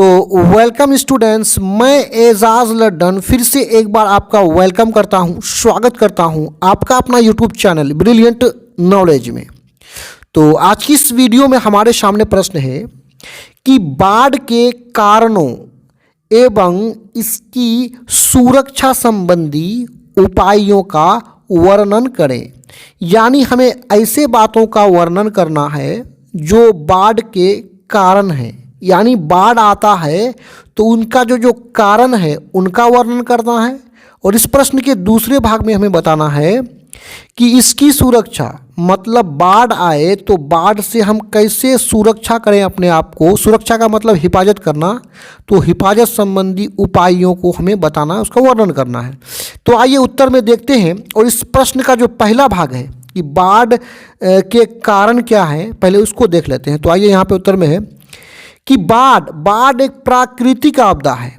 तो welcome students, मैं एजाज लड्डन फिर से एक बार आपका वेलकम करता हूं, स्वागत करता हूं आपका अपना यूट्यूब चैनल ब्रिलियंट नॉलेज में। तो आज की इस वीडियो में हमारे सामने प्रश्न है कि बाढ़ के कारणों एवं इसकी सुरक्षा संबंधी उपायों का वर्णन करें। यानी हमें ऐसे बातों का वर्णन करना है जो बाढ़ के कारण हैं, यानी बाढ़ आता है तो उनका जो कारण है उनका वर्णन करना है। और इस प्रश्न के दूसरे भाग में हमें बताना है कि इसकी सुरक्षा, मतलब बाढ़ आए तो बाढ़ से हम कैसे सुरक्षा करें अपने आप को। सुरक्षा का मतलब हिफाजत करना, तो हिफाजत संबंधी उपायों को हमें बताना है, उसका वर्णन करना है। तो आइए उत्तर में देखते हैं। और इस प्रश्न का जो पहला भाग है कि बाढ़ के कारण क्या है, पहले उसको देख लेते हैं। तो आइए यहाँ पे उत्तर में है कि बाढ़ एक प्राकृतिक आपदा है।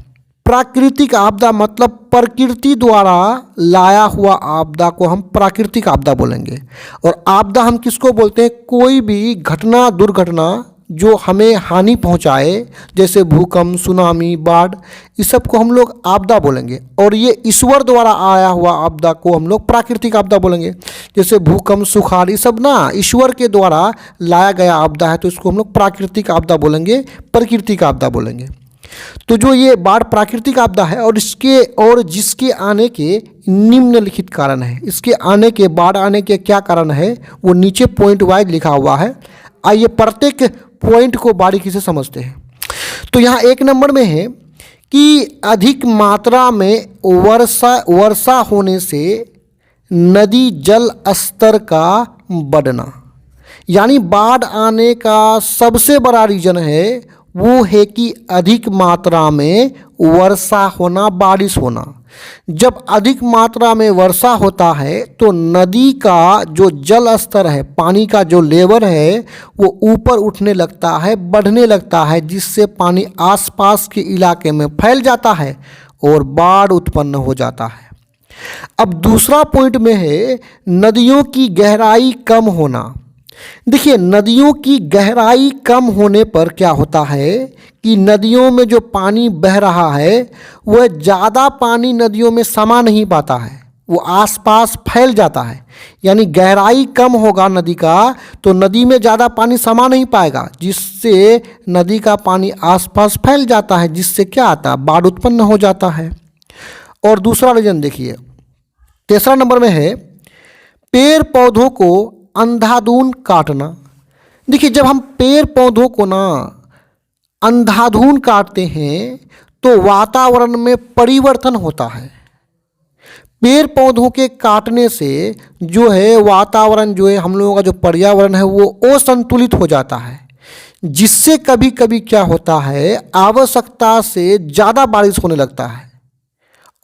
प्राकृतिक आपदा मतलब प्रकृति द्वारा लाया हुआ आपदा को हम प्राकृतिक आपदा बोलेंगे। और आपदा हम किसको बोलते हैं? कोई भी घटना, दुर्घटना जो हमें हानि पहुंचाए, जैसे भूकंप, सुनामी, बाढ़, इस सब को हम लोग आपदा बोलेंगे। और ये ईश्वर द्वारा आया हुआ आपदा को हम लोग प्राकृतिक आपदा बोलेंगे। जैसे भूकंप, सुखाड़, ये सब ना ईश्वर के द्वारा लाया गया आपदा है, तो इसको हम लोग प्राकृतिक आपदा बोलेंगे, प्राकृतिक आपदा बोलेंगे। तो जो ये बाढ़ प्राकृतिक आपदा है और जिसके आने के निम्नलिखित कारण है। इसके आने के, बाढ़ आने के क्या कारण है वो नीचे पॉइंट वाइज लिखा हुआ है। आइए प्रत्येक पॉइंट को बारीकी से समझते हैं। तो यहाँ एक नंबर में है कि अधिक मात्रा में वर्षा होने से नदी जल स्तर का बढ़ना। यानी बाढ़ आने का सबसे बड़ा रीजन है वो है कि अधिक मात्रा में वर्षा होना, बारिश होना। जब अधिक मात्रा में वर्षा होता है तो नदी का जो जल स्तर है, पानी का जो लेवल है वो ऊपर उठने लगता है, बढ़ने लगता है, जिससे पानी आसपास के इलाके में फैल जाता है और बाढ़ उत्पन्न हो जाता है। अब दूसरा पॉइंट में है नदियों की गहराई कम होना। देखिए, नदियों की गहराई कम होने पर क्या होता है कि नदियों में जो पानी बह रहा है वह ज़्यादा पानी नदियों में समा नहीं पाता है, वो आसपास फैल जाता है। यानी गहराई कम होगा नदी का तो नदी में ज़्यादा पानी समा नहीं पाएगा, जिससे नदी का पानी आसपास फैल जाता है, जिससे क्या आता है, बाढ़ उत्पन्न हो जाता है। और दूसरा रीजन देखिए, तीसरा नंबर में है पेड़ पौधों को अंधाधुंध काटना। देखिए, जब हम पेड़ पौधों को ना अंधाधुंध काटते हैं तो वातावरण में परिवर्तन होता है। पेड़ पौधों के काटने से जो है वातावरण, जो है हम लोगों का जो पर्यावरण है वो असंतुलित हो जाता है, जिससे कभी कभी क्या होता है, आवश्यकता से ज़्यादा बारिश होने लगता है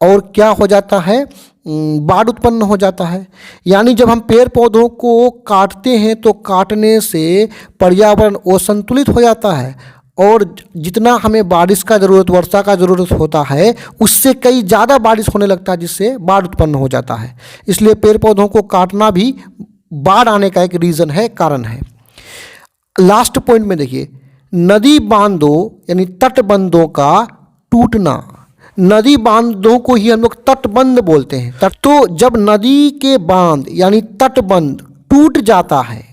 और क्या हो जाता है, बाढ़ उत्पन्न हो जाता है। यानी जब हम पेड़ पौधों को काटते हैं तो काटने से पर्यावरण असंतुलित हो जाता है और जितना हमें बारिश का ज़रूरत, वर्षा का ज़रूरत होता है, उससे कई ज़्यादा बारिश होने लगता है, जिससे बाढ़ उत्पन्न हो जाता है। इसलिए पेड़ पौधों को काटना भी बाढ़ आने का एक रीज़न है, कारण है। लास्ट पॉइंट में देखिए, नदी बांधों यानी तटबंधों का टूटना। नदी बांधों को ही हम लोग तटबंध बोलते हैं। तो जब नदी के बांध यानी तटबंध टूट जाता है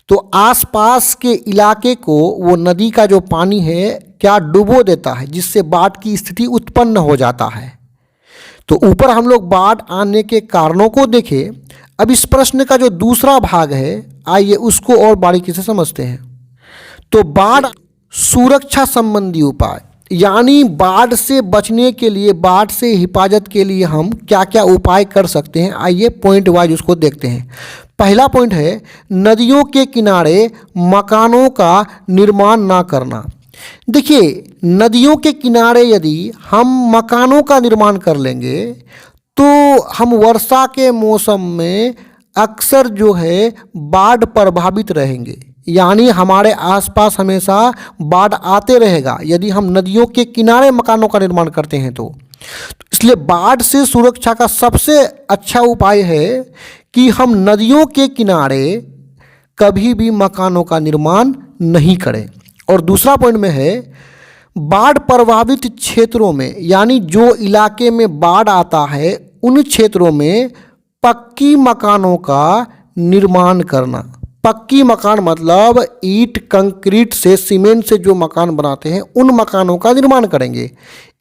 तो आसपास के इलाके को वो नदी का जो पानी है क्या डुबो देता है, जिससे बाढ़ की स्थिति उत्पन्न हो जाता है। तो ऊपर हम लोग बाढ़ आने के कारणों को देखें। अब इस प्रश्न का जो दूसरा भाग है, आइए उसको और बारीकी से समझते हैं। तो बाढ़ सुरक्षा संबंधी उपाय, यानी बाढ़ से बचने के लिए, बाढ़ से हिफाजत के लिए हम क्या क्या उपाय कर सकते हैं, आइए पॉइंट वाइज उसको देखते हैं। पहला पॉइंट है नदियों के किनारे मकानों का निर्माण ना करना। देखिए, नदियों के किनारे यदि हम मकानों का निर्माण कर लेंगे तो हम वर्षा के मौसम में अक्सर जो है बाढ़ प्रभावित रहेंगे। यानी हमारे आसपास हमेशा बाढ़ आते रहेगा यदि हम नदियों के किनारे मकानों का निर्माण करते हैं तो। इसलिए बाढ़ से सुरक्षा का सबसे अच्छा उपाय है कि हम नदियों के किनारे कभी भी मकानों का निर्माण नहीं करें। और दूसरा पॉइंट में है बाढ़ प्रभावित क्षेत्रों में, यानी जो इलाके में बाढ़ आता है उन क्षेत्रों में पक्की मकानों का निर्माण करना। पक्की मकान मतलब ईंट कंक्रीट से, सीमेंट से जो मकान बनाते हैं उन मकानों का निर्माण करेंगे।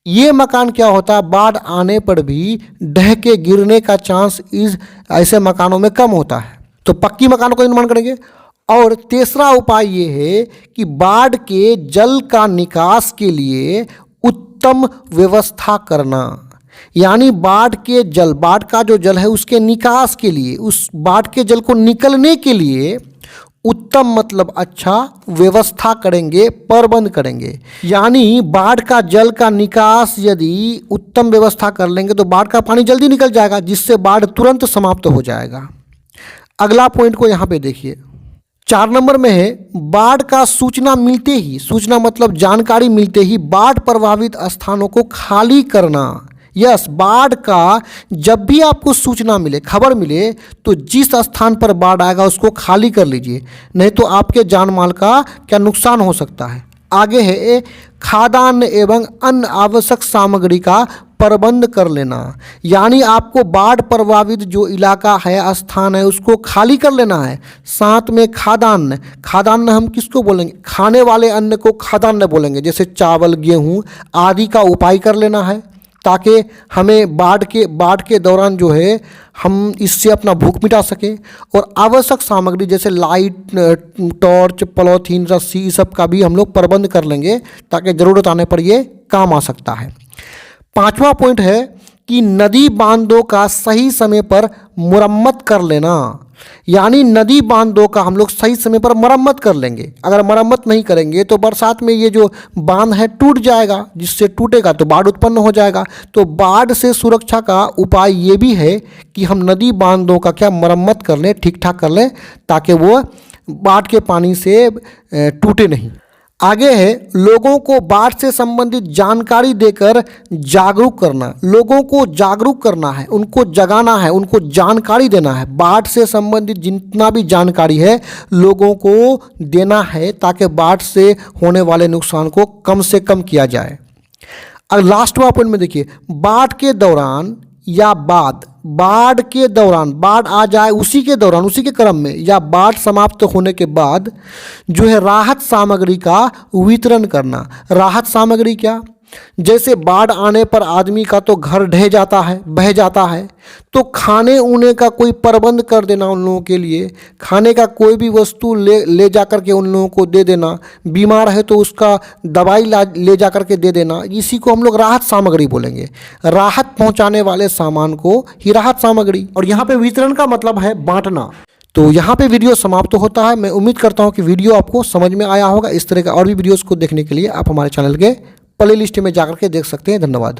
ये मकान क्या होता है, बाढ़ आने पर भी ढह के गिरने का चांस इस ऐसे मकानों में कम होता है, तो पक्की मकानों का निर्माण करेंगे। और तीसरा उपाय ये है कि बाढ़ के जल का निकास के लिए उत्तम व्यवस्था करना, यानी बाढ़ का जो जल है उसके निकास के लिए, उस बाढ़ के जल को निकलने के लिए उत्तम मतलब अच्छा व्यवस्था करेंगे, प्रबंध करेंगे। यानी बाढ़ का जल का निकास यदि उत्तम व्यवस्था कर लेंगे तो बाढ़ का पानी जल्दी निकल जाएगा, जिससे बाढ़ तुरंत समाप्त हो जाएगा। अगला पॉइंट को यहाँ पे देखिए, 4 नंबर में है बाढ़ का सूचना मिलते ही, सूचना मतलब जानकारी मिलते ही बाढ़ प्रभावित स्थानों को खाली करना। यस, बाढ़ का जब भी आपको सूचना मिले, खबर मिले, तो जिस स्थान पर बाढ़ आएगा उसको खाली कर लीजिए, नहीं तो आपके जान माल का क्या नुकसान हो सकता है। आगे है खाद्यान्न एवं अन्य आवश्यक सामग्री का प्रबंध कर लेना, यानी आपको बाढ़ प्रभावित जो इलाका है, स्थान है, उसको खाली कर लेना है। साथ में खाद्यान्न, खाद्यान्न हम किसको बोलेंगे, खाने वाले अन्न को खाद्यान्न बोलेंगे, जैसे चावल गेहूँ आदि का उपाय कर लेना है, ताकि हमें बाढ़ के दौरान जो है हम इससे अपना भूख मिटा सकें। और आवश्यक सामग्री जैसे लाइट, टॉर्च, पॉलीथीन, रस्सी, इस सब का भी हम लोग प्रबंध कर लेंगे, ताकि ज़रूरत आने पर ये काम आ सकता है। 5वां पॉइंट है कि नदी बांधों का सही समय पर मुरम्मत कर लेना, यानी नदी बांधों का हम लोग सही समय पर मरम्मत कर लेंगे। अगर मरम्मत नहीं करेंगे तो बरसात में ये जो बांध है टूट जाएगा, जिससे टूटेगा तो बाढ़ उत्पन्न हो जाएगा। तो बाढ़ से सुरक्षा का उपाय ये भी है कि हम नदी बांधों का क्या मरम्मत कर लें, ठीक ठाक कर लें, ताकि वो बाढ़ के पानी से टूटे नहीं। आगे है लोगों को बाढ़ से संबंधित जानकारी देकर जागरूक करना। लोगों को जागरूक करना है, उनको जगाना है, उनको जानकारी देना है। बाढ़ से संबंधित जितना भी जानकारी है लोगों को देना है, ताकि बाढ़ से होने वाले नुकसान को कम से कम किया जाए। अब लास्ट पॉइंट में देखिए, बाढ़ के दौरान या बाद, बाढ़ के दौरान, बाढ़ आ जाए उसी के दौरान, उसी के क्रम में, या बाढ़ समाप्त होने के बाद जो है राहत सामग्री का वितरण करना। राहत सामग्री क्या, जैसे बाढ़ आने पर आदमी का तो घर ढह जाता है, बह जाता है, तो खाने उने का कोई प्रबंध कर देना उन लोगों के लिए। खाने का कोई भी वस्तु ले जा कर के उन लोगों को दे देना। बीमार है तो उसका दवाई ले जा कर के दे देना। इसी को हम लोग राहत सामग्री बोलेंगे। राहत पहुंचाने वाले सामान को ही राहत सामग्री। और यहाँ पे वितरण का मतलब है बांटना। तो यहाँ पे वीडियो समाप्त होता है। मैं उम्मीद करता हूँ कि वीडियो आपको समझ में आया होगा। इस तरह का और भी वीडियोज़ को देखने के लिए आप हमारे चैनल के प्ले लिस्ट में जाकर के देख सकते हैं। धन्यवाद।